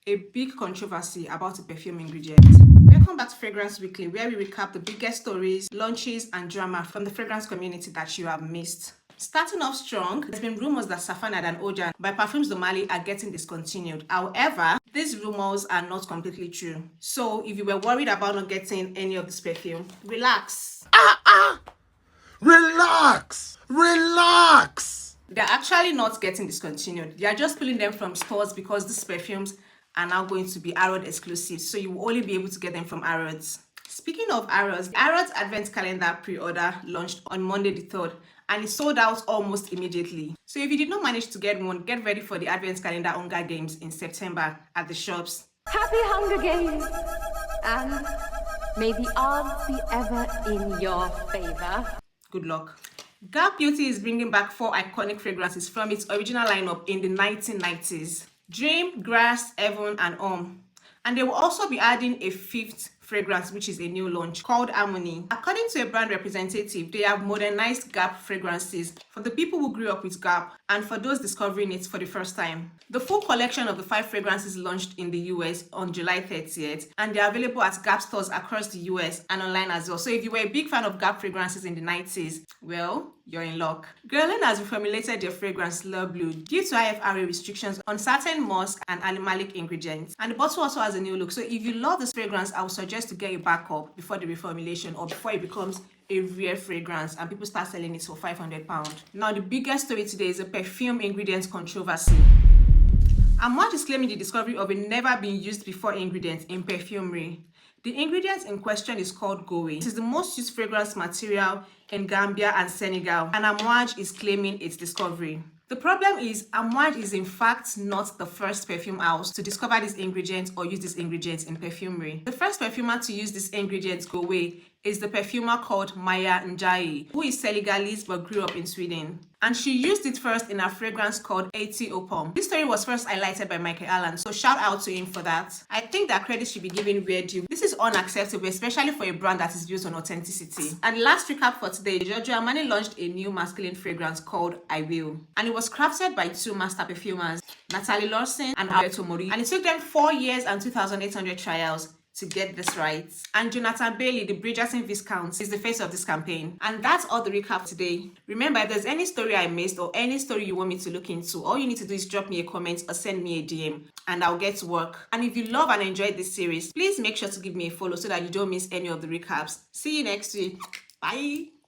a big controversy about a perfume ingredient. Welcome back to Fragrance Weekly, where we recap the biggest stories, launches, and drama from the fragrance community that you have missed. Starting off strong, there's been rumors that Safanad and Ojan by Parfums de Mali are getting discontinued. However, these rumors are not completely true. So if you were worried about not getting any of this perfume, relax. Relax! They're actually not getting discontinued. They are just pulling them from stores because these perfumes are now going to be Arod exclusives. So you will only be able to get them from Arods. Speaking of Arods, Arods Advent Calendar pre-order launched on Monday the 3rd and it sold out almost immediately. So if you did not manage to get one, get ready for the Advent Calendar Hunger Games in September at the shops. Happy Hunger Games! And may the odds be ever in your favor. Good luck. Gap Beauty is bringing back 4 iconic fragrances from its original lineup in the 1990s. Dream, Grass, Heaven, and And they will also be adding a 5th fragrance, which is a new launch called Harmony. According to a brand representative, they have modernized Gap fragrances for the people who grew up with Gap and for those discovering it for the first time. The full collection of the 5 fragrances launched in the US on July 30th, and they're available at Gap stores across the US and online as well. So if you were a big fan of Gap fragrances in the 90s, well, you're in luck. Guerlain has reformulated their fragrance L'Heure Bleue due to IFRA restrictions on certain musk and animalic ingredients. And the bottle also has a new look. So if you love this fragrance, I would suggest to get a backup before the reformulation or before it becomes a rare fragrance and people start selling it for £500. Now, the biggest story today is a perfume ingredients controversy. Amouage is claiming the discovery of a never-been-used-before ingredient in perfumery. The ingredient in question is called Goé. It is the most used fragrance material in Gambia and Senegal, and Amouage is claiming its discovery. The problem is, Amouage is in fact not the first perfume house to discover this ingredient or use this ingredient in perfumery. The first perfumer to use this ingredient, Goé, is the perfumer called Maya Njai, who is Senegalese but grew up in Sweden. And she used it first in a fragrance called 80 Opum. This story was first highlighted by Michael Allen, so shout out to him for that. I think that credit should be given where due. This is unacceptable, especially for a brand that is built on authenticity. And the last recap for today, Giorgio Armani launched a new masculine fragrance called I Will. And it was crafted by 2 master perfumers, Natalie Lawson and Alberto Mori. And it took them 4 years and 2,800 trials to get this right. And Jonathan Bailey, the Bridgerton Viscount, is the face of this campaign. And that's all the recap today. Remember, if there's any story I missed or any story you want me to look into, all you need to do is drop me a comment or send me a DM and I'll get to work. And if you love and enjoyed this series, please make sure to give me a follow so that you don't miss any of the recaps. See you next week. Bye.